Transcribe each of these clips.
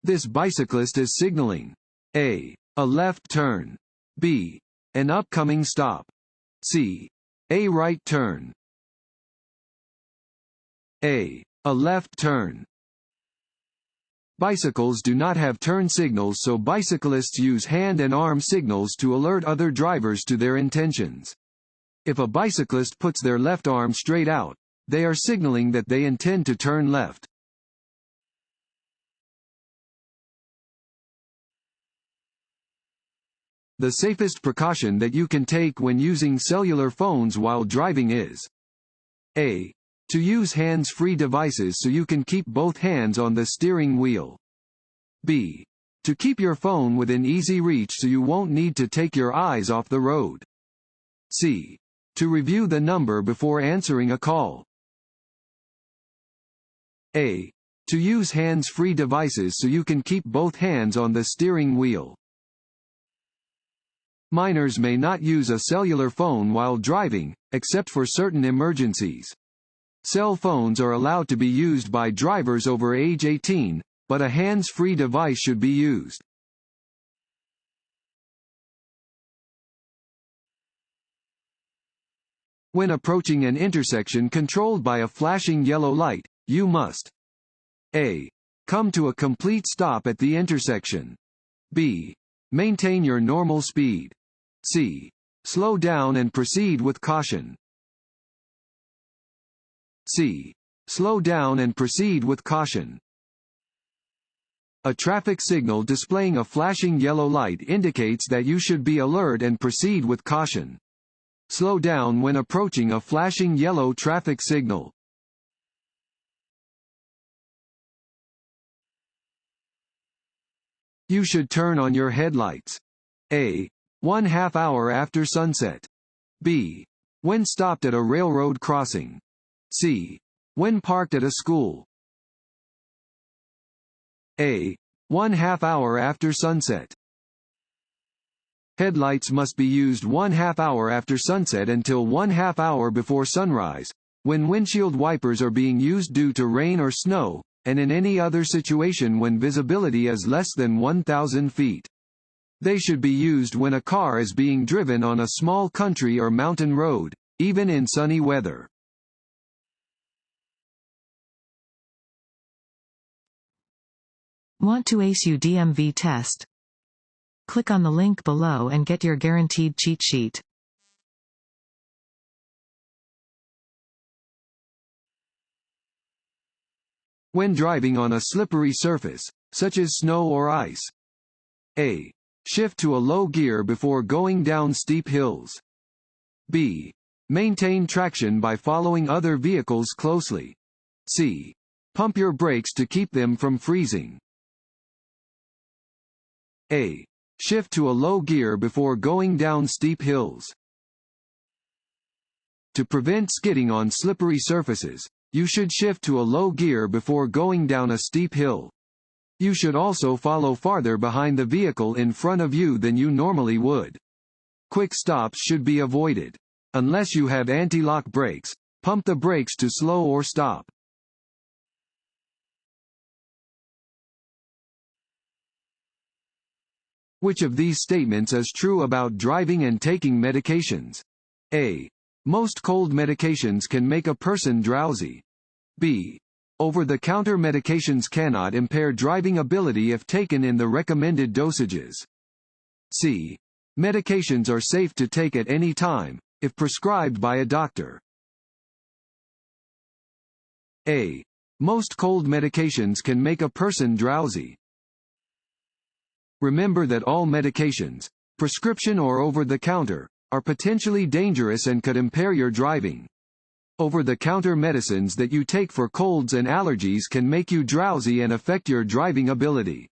This bicyclist is signaling A. A left turn. B. An upcoming stop. C. A right turn. A. A left turn. Bicycles do not have turn signals, so bicyclists use hand and arm signals to alert other drivers to their intentions. If a bicyclist puts their left arm straight out, they are signaling that they intend to turn left. The safest precaution that you can take when using cellular phones while driving is A. To use hands-free devices so you can keep both hands on the steering wheel. B. To keep your phone within easy reach so you won't need to take your eyes off the road. C. To review the number before answering a call. A. To use hands-free devices so you can keep both hands on the steering wheel. Minors may not use a cellular phone while driving, except for certain emergencies. Cell phones are allowed to be used by drivers over age 18, but a hands-free device should be used. When approaching an intersection controlled by a flashing yellow light, you must A. Come to a complete stop at the intersection. B. Maintain your normal speed. C. Slow down and proceed with caution. C. Slow down and proceed with caution. A traffic signal displaying a flashing yellow light indicates that you should be alert and proceed with caution. Slow down when approaching a flashing yellow traffic signal. You should turn on your headlights. A. 1/2 hour after sunset. B. When stopped at a railroad crossing. C. When parked at a school. A. 1/2 hour after sunset. Headlights must be used 1/2 hour after sunset until 1/2 hour before sunrise, when windshield wipers are being used due to rain or snow, and in any other situation when visibility is less than 1,000 feet. They should be used when a car is being driven on a small country or mountain road, even in sunny weather. Want to ace your DMV test? Click on the link below and get your guaranteed cheat sheet. When driving on a slippery surface, such as snow or ice. A. Shift to a low gear before going down steep hills. B. Maintain traction by following other vehicles closely. C. Pump your brakes to keep them from freezing. A. Shift to a low gear before going down steep hills. To prevent skidding on slippery surfaces, you should shift to a low gear before going down a steep hill. You should also follow farther behind the vehicle in front of you than you normally would. Quick stops should be avoided. Unless you have anti-lock brakes, pump the brakes to slow or stop. Which of these statements is true about driving and taking medications? A. Most cold medications can make a person drowsy. B. Over-the-counter medications cannot impair driving ability if taken in the recommended dosages. C. Medications are safe to take at any time, if prescribed by a doctor. A. Most cold medications can make a person drowsy. Remember that all medications, prescription or over-the-counter, are potentially dangerous and could impair your driving. Over-the-counter medicines that you take for colds and allergies can make you drowsy and affect your driving ability.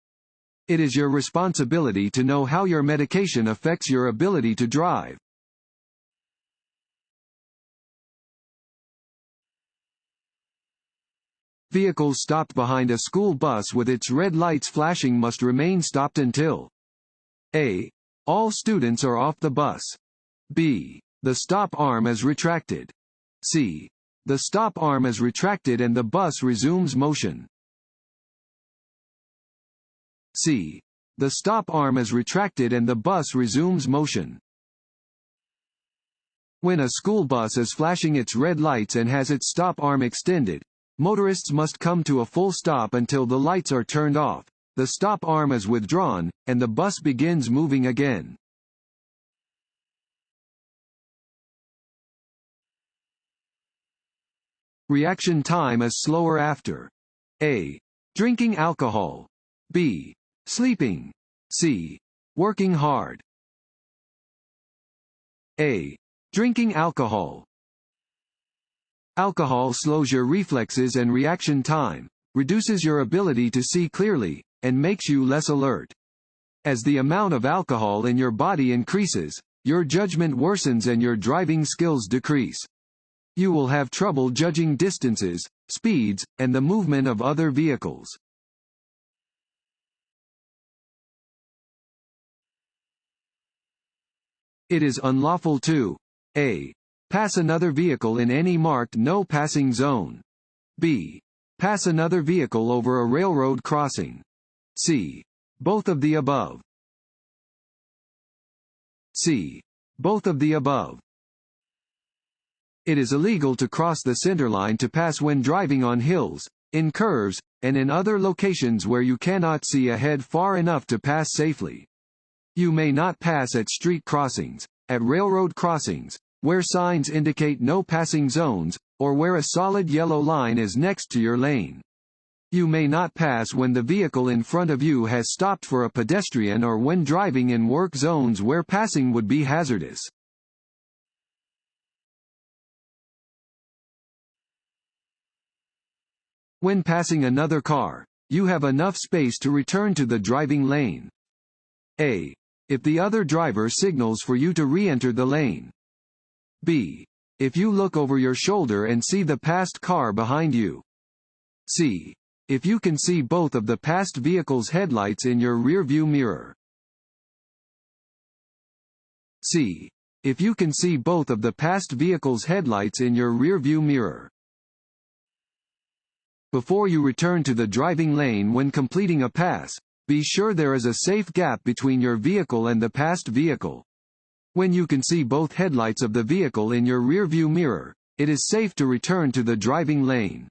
It is your responsibility to know how your medication affects your ability to drive. Vehicles stopped behind a school bus with its red lights flashing must remain stopped until A. All students are off the bus. B. The stop arm is retracted. C. The stop arm is retracted and the bus resumes motion. C. The stop arm is retracted and the bus resumes motion. When a school bus is flashing its red lights and has its stop arm extended, motorists must come to a full stop until the lights are turned off, the stop arm is withdrawn, and the bus begins moving again. Reaction time is slower after A. Drinking alcohol. B. Sleeping. C. Working hard. A. Drinking alcohol. Alcohol slows your reflexes and reaction time, reduces your ability to see clearly, and makes you less alert. As the amount of alcohol in your body increases, your judgment worsens and your driving skills decrease. You will have trouble judging distances, speeds, and the movement of other vehicles. It is unlawful to A. Pass another vehicle in any marked no passing zone. B. Pass another vehicle over a railroad crossing. C. Both of the above. C. Both of the above. It is illegal to cross the centerline to pass when driving on hills, in curves, and in other locations where you cannot see ahead far enough to pass safely. You may not pass at street crossings, at railroad crossings, where signs indicate no passing zones, or where a solid yellow line is next to your lane. You may not pass when the vehicle in front of you has stopped for a pedestrian or when driving in work zones where passing would be hazardous. When passing another car, you have enough space to return to the driving lane. A. If the other driver signals for you to re-enter the lane. B. If you look over your shoulder and see the passed car behind you. C. If you can see both of the passed vehicle's headlights in your rear-view mirror. C. If you can see both of the passed vehicle's headlights in your rear-view mirror. Before you return to the driving lane when completing a pass, be sure there is a safe gap between your vehicle and the passed vehicle. When you can see both headlights of the vehicle in your rear-view mirror, it is safe to return to the driving lane.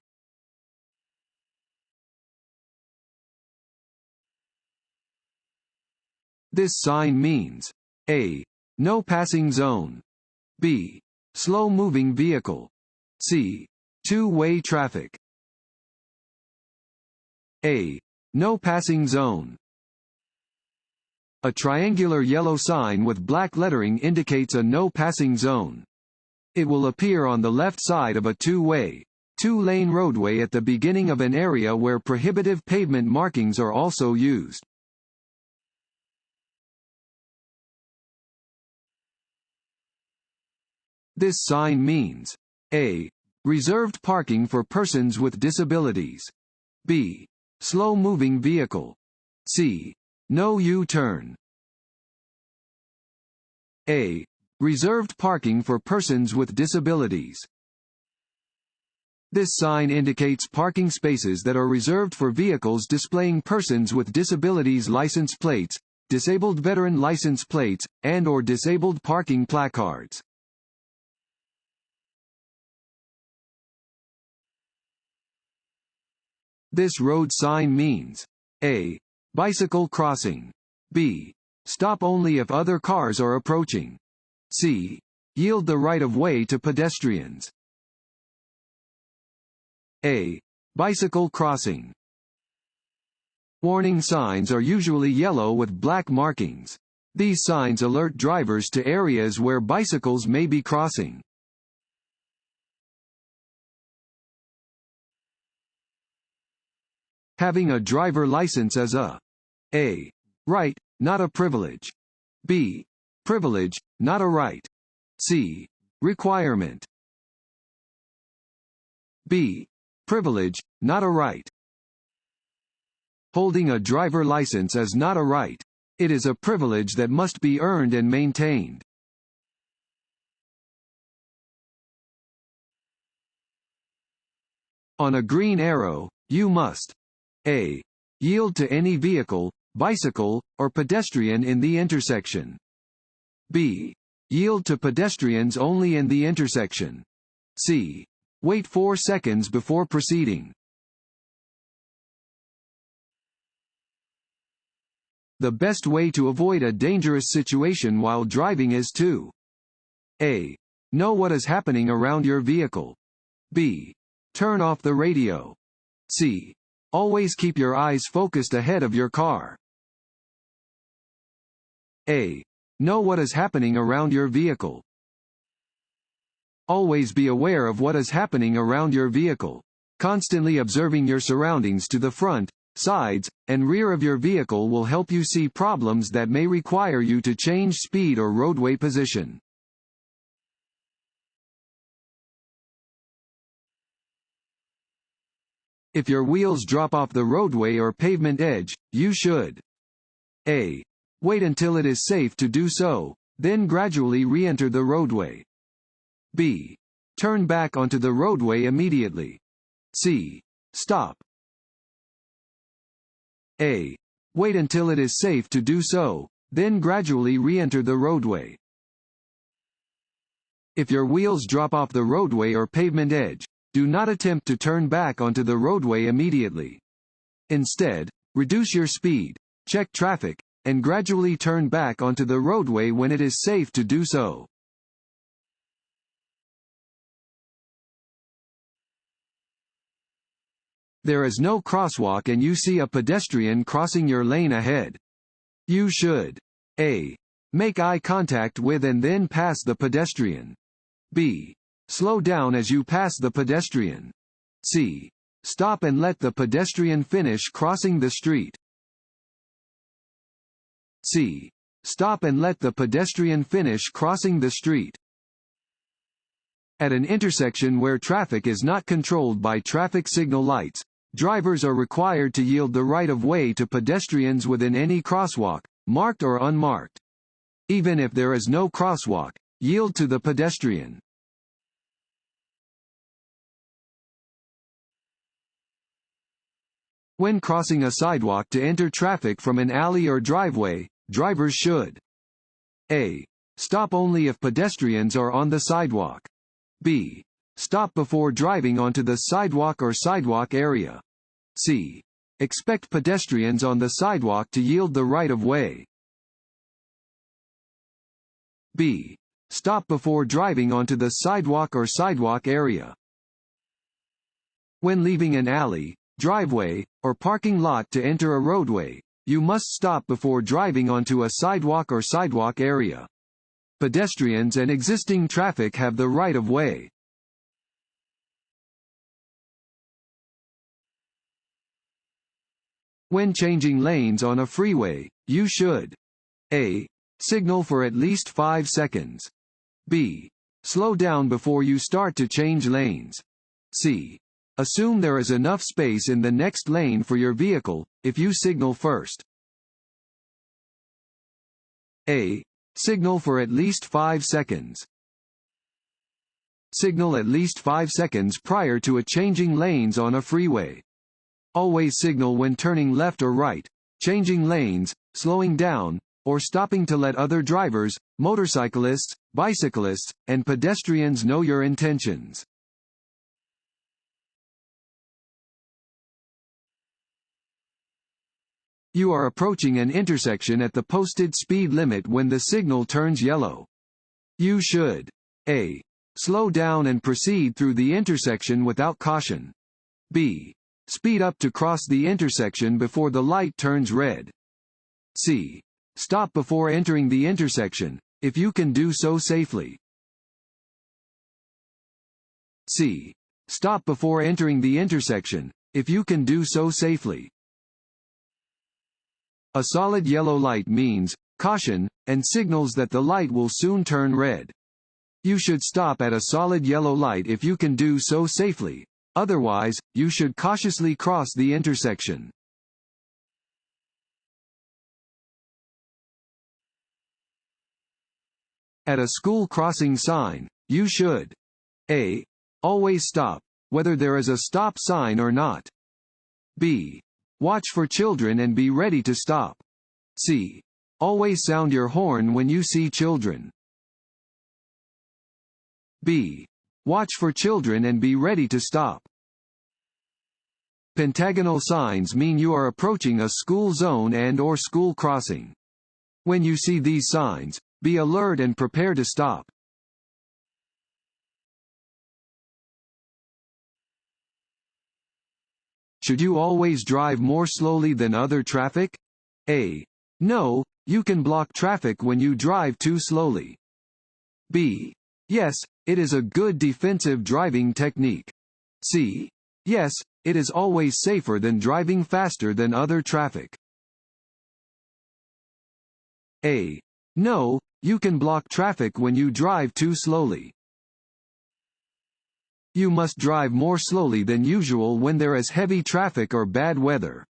This sign means A. No passing zone. B. Slow-moving vehicle. C. Two-way traffic. A. No passing zone. A triangular yellow sign with black lettering indicates a no passing zone. It will appear on the left side of a two-way, two-lane roadway at the beginning of an area where prohibitive pavement markings are also used. This sign means A. Reserved parking for persons with disabilities. B. Slow-moving vehicle. C. No U-turn. A. Reserved parking for persons with disabilities. This sign indicates parking spaces that are reserved for vehicles displaying persons with disabilities license plates, disabled veteran license plates, and/or disabled parking placards. This road sign means A. Bicycle crossing. B. Stop only if other cars are approaching. C. Yield the right-of-way to pedestrians. A. Bicycle crossing. Warning signs are usually yellow with black markings. These signs alert drivers to areas where bicycles may be crossing. Having a driver license is a right, not a privilege. B. Privilege, not a right. C. Requirement. B. Privilege, not a right. Holding a driver license is not a right. It is a privilege that must be earned and maintained. On a green arrow, you must A. Yield to any vehicle, bicycle, or pedestrian in the intersection. B. Yield to pedestrians only in the intersection. C. Wait 4 seconds before proceeding. The best way to avoid a dangerous situation while driving is to A. Know what is happening around your vehicle. B. Turn off the radio. C. Always keep your eyes focused ahead of your car. A. Know what is happening around your vehicle. Always be aware of what is happening around your vehicle. Constantly observing your surroundings to the front, sides, and rear of your vehicle will help you see problems that may require you to change speed or roadway position. If your wheels drop off the roadway or pavement edge, you should A. Wait until it is safe to do so, then gradually re-enter the roadway. B. Turn back onto the roadway immediately. C. Stop. A. Wait until it is safe to do so, then gradually re-enter the roadway. If your wheels drop off the roadway or pavement edge, do not attempt to turn back onto the roadway immediately. Instead, reduce your speed, check traffic, and gradually turn back onto the roadway when it is safe to do so. There is no crosswalk and you see a pedestrian crossing your lane ahead. You should A. Make eye contact with and then pass the pedestrian. B. Slow down as you pass the pedestrian. C. Stop and let the pedestrian finish crossing the street. C. Stop and let the pedestrian finish crossing the street. At an intersection where traffic is not controlled by traffic signal lights, drivers are required to yield the right-of-way to pedestrians within any crosswalk, marked or unmarked. Even if there is no crosswalk, yield to the pedestrian. When crossing a sidewalk to enter traffic from an alley or driveway, drivers should A. Stop only if pedestrians are on the sidewalk. B. Stop before driving onto the sidewalk or sidewalk area. C. Expect pedestrians on the sidewalk to yield the right-of-way. B. Stop before driving onto the sidewalk or sidewalk area. When leaving an alley, driveway, or parking lot to enter a roadway, you must stop before driving onto a sidewalk or sidewalk area. Pedestrians and existing traffic have the right-of-way. When changing lanes on a freeway, you should A. Signal for at least 5 seconds. B. Slow down before you start to change lanes. C. Assume there is enough space in the next lane for your vehicle, if you signal first. A. Signal for at least 5 seconds. Signal at least 5 seconds prior to a changing lanes on a freeway. Always signal when turning left or right, changing lanes, slowing down, or stopping to let other drivers, motorcyclists, bicyclists, and pedestrians know your intentions. You are approaching an intersection at the posted speed limit when the signal turns yellow. You should A. Slow down and proceed through the intersection without caution. B. Speed up to cross the intersection before the light turns red. C. Stop before entering the intersection, if you can do so safely. C. Stop before entering the intersection, if you can do so safely. A solid yellow light means caution, and signals that the light will soon turn red. You should stop at a solid yellow light if you can do so safely, otherwise, you should cautiously cross the intersection. At a school crossing sign, you should A. Always stop, whether there is a stop sign or not. B. Watch for children and be ready to stop. C. Always sound your horn when you see children. B. Watch for children and be ready to stop. Pentagonal signs mean you are approaching a school zone and/or school crossing. When you see these signs, be alert and prepare to stop. Should you always drive more slowly than other traffic? A. No, you can block traffic when you drive too slowly. B. Yes, it is a good defensive driving technique. C. Yes, it is always safer than driving faster than other traffic. A. No, you can block traffic when you drive too slowly. You must drive more slowly than usual when there is heavy traffic or bad weather.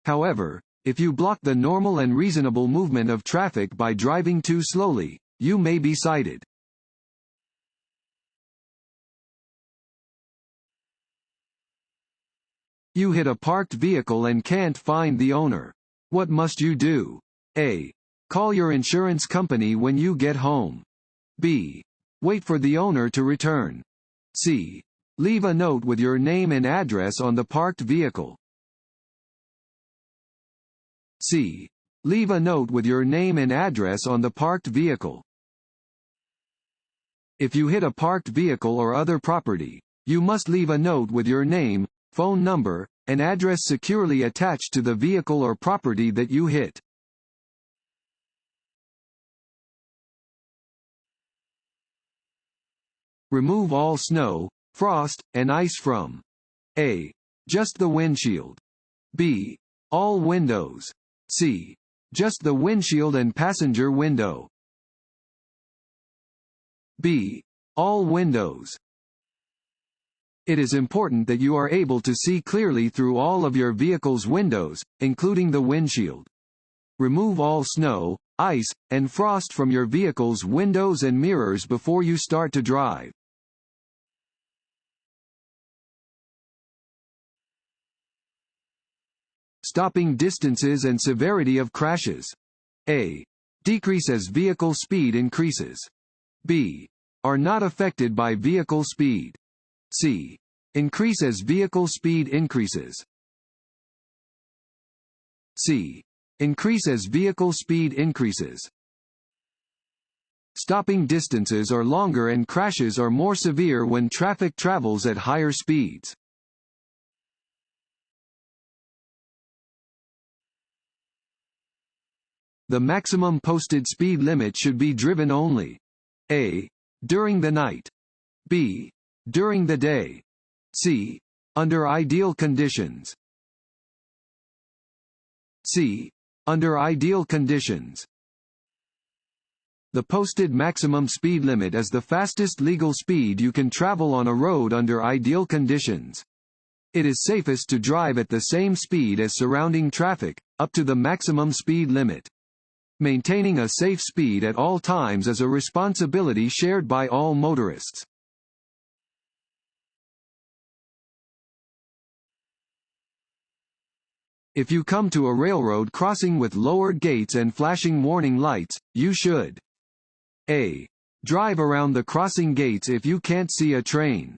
However, if you block the normal and reasonable movement of traffic by driving too slowly, you may be cited. You hit a parked vehicle and can't find the owner. What must you do? A. Call your insurance company when you get home. B. Wait for the owner to return. C. Leave a note with your name and address on the parked vehicle. C. Leave a note with your name and address on the parked vehicle. If you hit a parked vehicle or other property, you must leave a note with your name, phone number, and address securely attached to the vehicle or property that you hit. Remove all snow, frost, and ice from A. Just the windshield. B. All windows. C. Just the windshield and passenger window. B. All windows. It is important that you are able to see clearly through all of your vehicle's windows, including the windshield. Remove all snow, ice, and frost from your vehicle's windows and mirrors before you start to drive. Stopping distances and severity of crashes. A. Decrease as vehicle speed increases. B. Are not affected by vehicle speed. C. Increase as vehicle speed increases. C. Increase as vehicle speed increases. Stopping distances are longer and crashes are more severe when traffic travels at higher speeds. The maximum posted speed limit should be driven only. A. During the night. B. During the day. C. Under ideal conditions. C. Under ideal conditions. The posted maximum speed limit is the fastest legal speed you can travel on a road under ideal conditions. It is safest to drive at the same speed as surrounding traffic, up to the maximum speed limit. Maintaining a safe speed at all times is a responsibility shared by all motorists. If you come to a railroad crossing with lowered gates and flashing warning lights, you should A. Drive around the crossing gates if you can't see a train.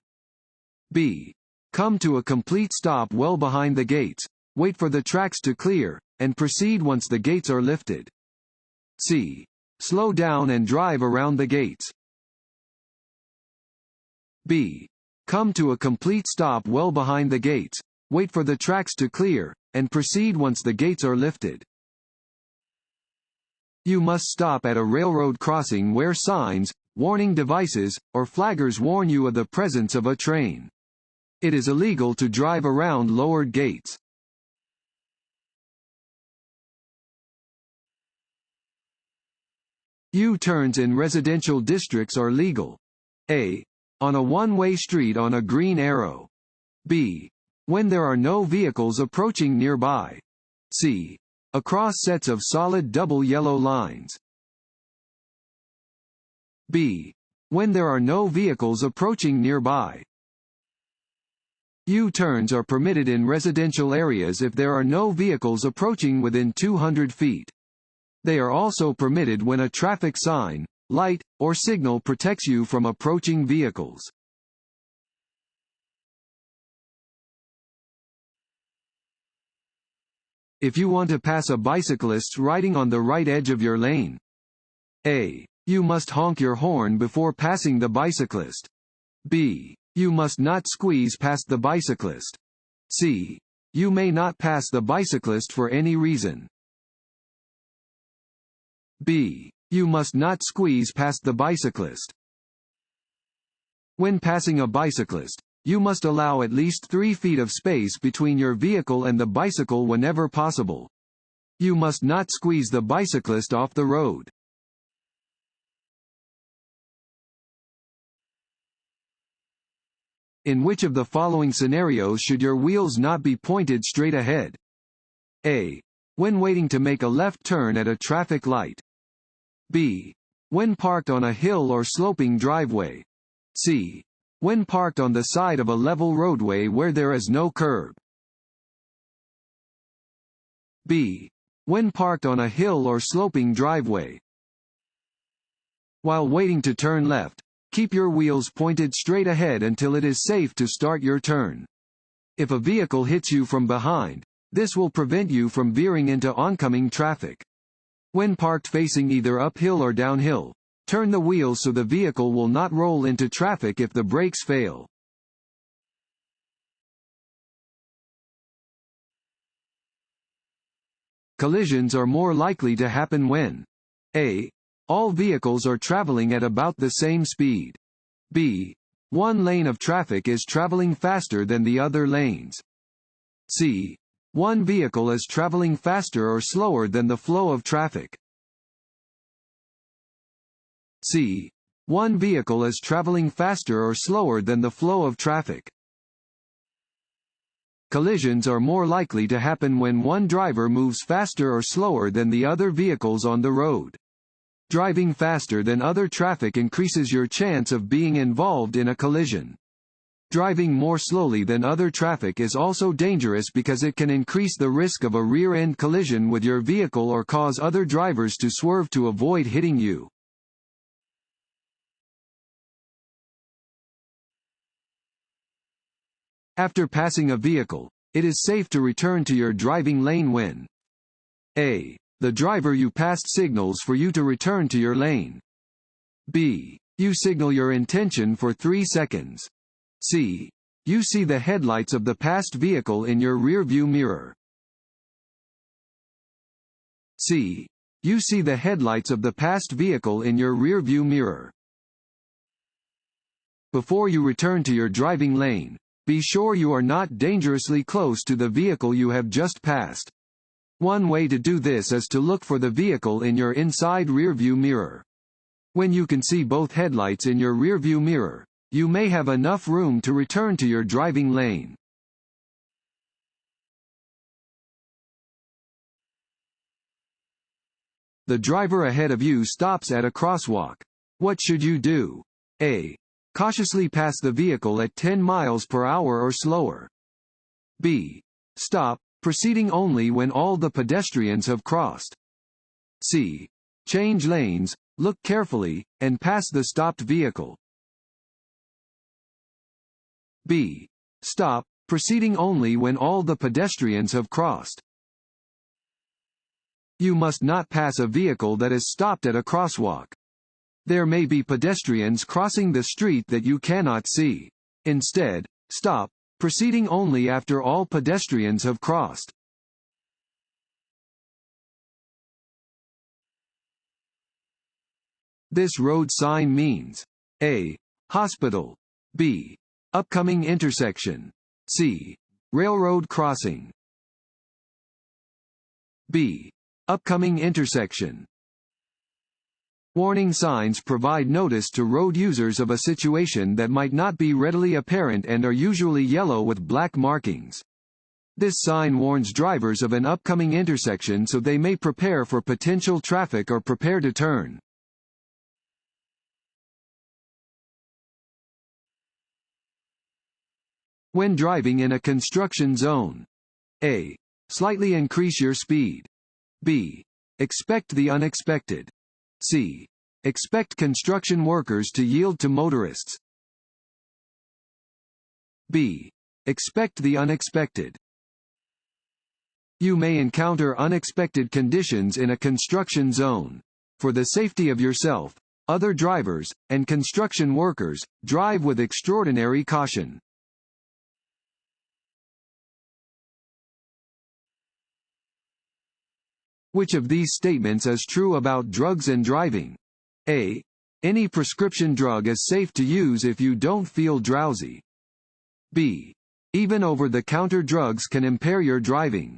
B. Come to a complete stop well behind the gates, wait for the tracks to clear, and proceed once the gates are lifted. C. Slow down and drive around the gates. B. Come to a complete stop well behind the gates, wait for the tracks to clear, and proceed once the gates are lifted. You must stop at a railroad crossing where signs, warning devices, or flaggers warn you of the presence of a train. It is illegal to drive around lowered gates. U-turns in residential districts are legal. A. On a one-way street on a green arrow. B. When there are no vehicles approaching nearby. C. Across sets of solid double yellow lines. B. When there are no vehicles approaching nearby. U-turns are permitted in residential areas if there are no vehicles approaching within 200 feet. They are also permitted when a traffic sign, light, or signal protects you from approaching vehicles. If you want to pass a bicyclist riding on the right edge of your lane, A. You must honk your horn before passing the bicyclist. B. You must not squeeze past the bicyclist. C. You may not pass the bicyclist for any reason. B. You must not squeeze past the bicyclist. When passing a bicyclist, you must allow at least 3 feet of space between your vehicle and the bicycle whenever possible. You must not squeeze the bicyclist off the road. In which of the following scenarios should your wheels not be pointed straight ahead? A. When waiting to make a left turn at a traffic light. B. When parked on a hill or sloping driveway. C. When parked on the side of a level roadway where there is no curb. B. When parked on a hill or sloping driveway. While waiting to turn left, keep your wheels pointed straight ahead until it is safe to start your turn. If a vehicle hits you from behind, this will prevent you from veering into oncoming traffic. When parked facing either uphill or downhill, turn the wheels so the vehicle will not roll into traffic if the brakes fail. Collisions are more likely to happen when A. All vehicles are traveling at about the same speed. B. One lane of traffic is traveling faster than the other lanes. C. One vehicle is traveling faster or slower than the flow of traffic. C. One vehicle is traveling faster or slower than the flow of traffic. Collisions are more likely to happen when one driver moves faster or slower than the other vehicles on the road. Driving faster than other traffic increases your chance of being involved in a collision. Driving more slowly than other traffic is also dangerous because it can increase the risk of a rear-end collision with your vehicle or cause other drivers to swerve to avoid hitting you. After passing a vehicle, it is safe to return to your driving lane when A. The driver you passed signals for you to return to your lane. B. You signal your intention for 3 seconds. C. You see the headlights of the passed vehicle in your rearview mirror. C. You see the headlights of the passed vehicle in your rearview mirror. Before you return to your driving lane, be sure you are not dangerously close to the vehicle you have just passed. One way to do this is to look for the vehicle in your inside rearview mirror. When you can see both headlights in your rearview mirror, you may have enough room to return to your driving lane. The driver ahead of you stops at a crosswalk. What should you do? A. Cautiously pass the vehicle at 10 miles per hour or slower. B. Stop, proceeding only when all the pedestrians have crossed. C. Change lanes, look carefully, and pass the stopped vehicle. B. Stop, proceeding only when all the pedestrians have crossed. You must not pass a vehicle that is stopped at a crosswalk. There may be pedestrians crossing the street that you cannot see. Instead, stop, proceeding only after all pedestrians have crossed. This road sign means A. Hospital. B. Upcoming intersection. C. Railroad crossing. B. Upcoming intersection. Warning signs provide notice to road users of a situation that might not be readily apparent and are usually yellow with black markings. This sign warns drivers of an upcoming intersection so they may prepare for potential traffic or prepare to turn. When driving in a construction zone. A. Slightly increase your speed. B. Expect the unexpected. C. Expect construction workers to yield to motorists. B. Expect the unexpected. You may encounter unexpected conditions in a construction zone. For the safety of yourself, other drivers, and construction workers, drive with extraordinary caution. Which of these statements is true about drugs and driving? A. Any prescription drug is safe to use if you don't feel drowsy. B. Even over-the-counter drugs can impair your driving.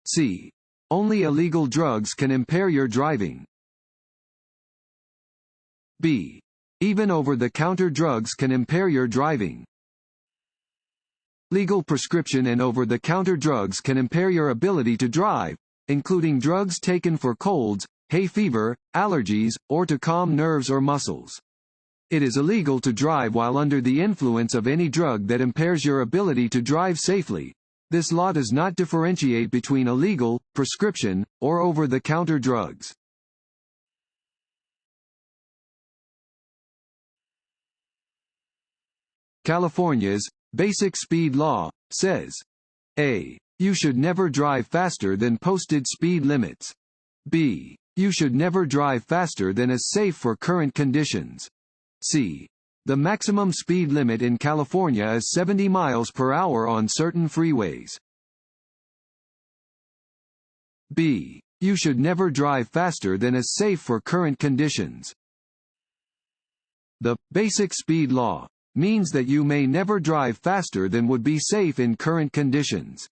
C. Only illegal drugs can impair your driving. B. Even over-the-counter drugs can impair your driving. Legal prescription and over-the-counter drugs can impair your ability to drive, including drugs taken for colds, hay fever, allergies, or to calm nerves or muscles. It is illegal to drive while under the influence of any drug that impairs your ability to drive safely. This law does not differentiate between illegal, prescription, or over-the-counter drugs. California's Basic Speed Law says: A. You should never drive faster than posted speed limits. B. You should never drive faster than is safe for current conditions. C. The maximum speed limit in California is 70 miles per hour on certain freeways. B. You should never drive faster than is safe for current conditions. The Basic Speed Law means that you may never drive faster than would be safe in current conditions.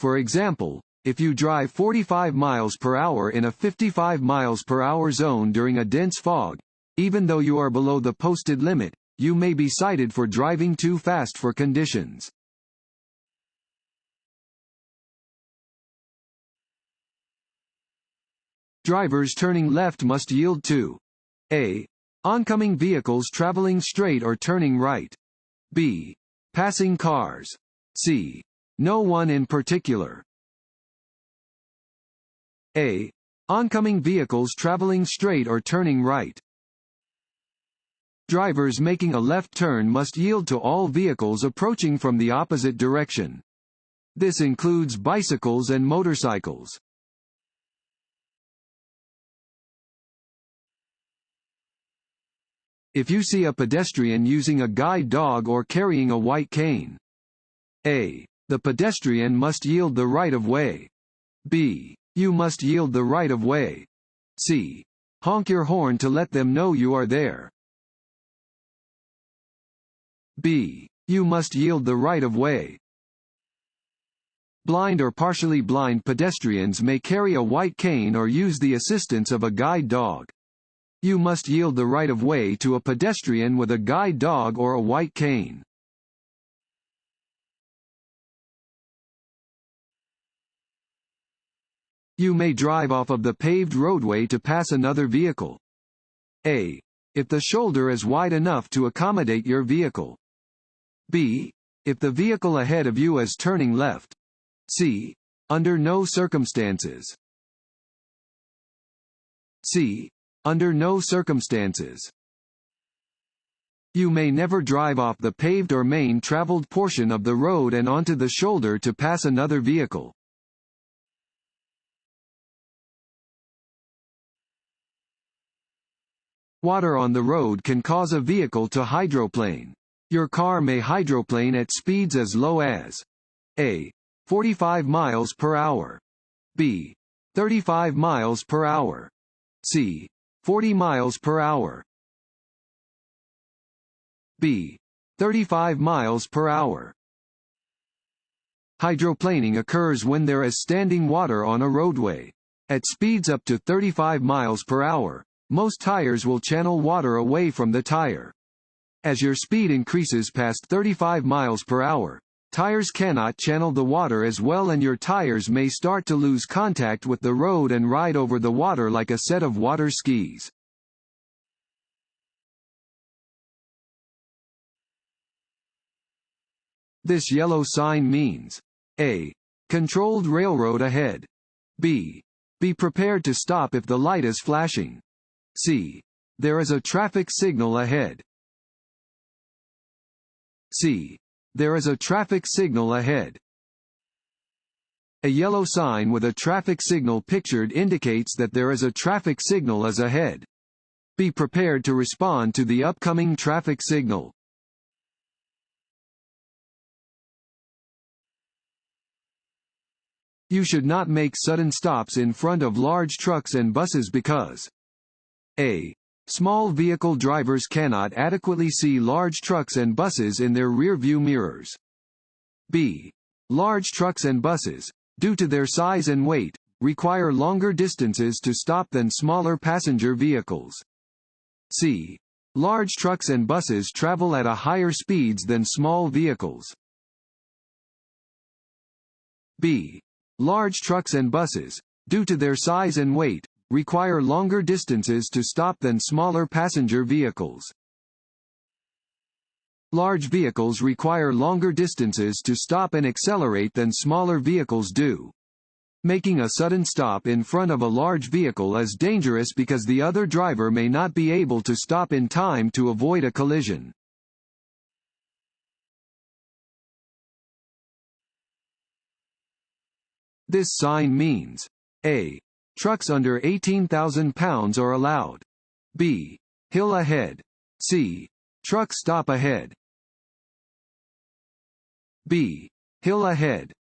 For example, if you drive 45 miles per hour in a 55 miles per hour zone during a dense fog, even though you are below the posted limit, you may be cited for driving too fast for conditions. Drivers turning left must yield to: A. Oncoming vehicles traveling straight or turning right. B. Passing cars. C. No one in particular. A. Oncoming vehicles traveling straight or turning right. Drivers making a left turn must yield to all vehicles approaching from the opposite direction. This includes bicycles and motorcycles. If you see a pedestrian using a guide dog or carrying a white cane: A. The pedestrian must yield the right of way. B. You must yield the right of way. C. Honk your horn to let them know you are there. B. You must yield the right of way. Blind or partially blind pedestrians may carry a white cane or use the assistance of a guide dog. You must yield the right of way to a pedestrian with a guide dog or a white cane. You may drive off of the paved roadway to pass another vehicle. A. If the shoulder is wide enough to accommodate your vehicle. B. If the vehicle ahead of you is turning left. C. Under no circumstances. C. Under no circumstances. You may never drive off the paved or main traveled portion of the road and onto the shoulder to pass another vehicle. Water on the road can cause a vehicle to hydroplane. Your car may hydroplane at speeds as low as: A. 45 miles per hour. B. 35 miles per hour. C. 40 miles per hour. B. 35 miles per hour. Hydroplaning occurs when there is standing water on a roadway. At speeds up to 35 miles per hour, most tires will channel water away from the tire. As your speed increases past 35 miles per hour, tires cannot channel the water as well and your tires may start to lose contact with the road and ride over the water like a set of water skis. This yellow sign means: A. Controlled railroad ahead. B. Be prepared to stop if the light is flashing. C. There is a traffic signal ahead. C. There is a traffic signal ahead. A yellow sign with a traffic signal pictured indicates that there is a traffic signal is ahead. Be prepared to respond to the upcoming traffic signal. You should not make sudden stops in front of large trucks and buses because A. Small vehicle drivers cannot adequately see large trucks and buses in their rear-view mirrors. B. Large trucks and buses, due to their size and weight, require longer distances to stop than smaller passenger vehicles. C. Large trucks and buses travel at a higher speeds than small vehicles. B. Large trucks and buses, due to their size and weight, require longer distances to stop than smaller passenger vehicles. Large vehicles require longer distances to stop and accelerate than smaller vehicles do. Making a sudden stop in front of a large vehicle is dangerous because the other driver may not be able to stop in time to avoid a collision. This sign means A. Trucks under 18,000 pounds are allowed. B. Hill ahead. C. Truck stop ahead. B. Hill ahead.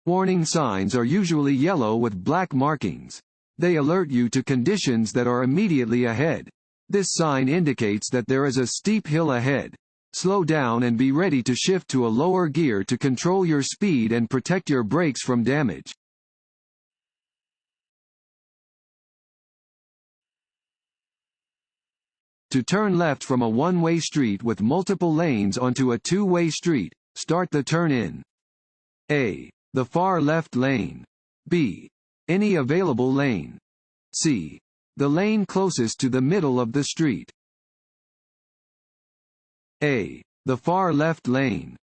Warning signs are usually yellow with black markings. They alert you to conditions that are immediately ahead. This sign indicates that there is a steep hill ahead. Slow down and be ready to shift to a lower gear to control your speed and protect your brakes from damage. To turn left from a one-way street with multiple lanes onto a two-way street, start the turn in A. The far left lane. B. Any available lane. C. The lane closest to the middle of the street. A. The far left lane.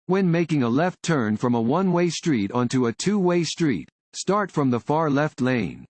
When making a left turn from a one-way street onto a two-way street, start from the far left lane.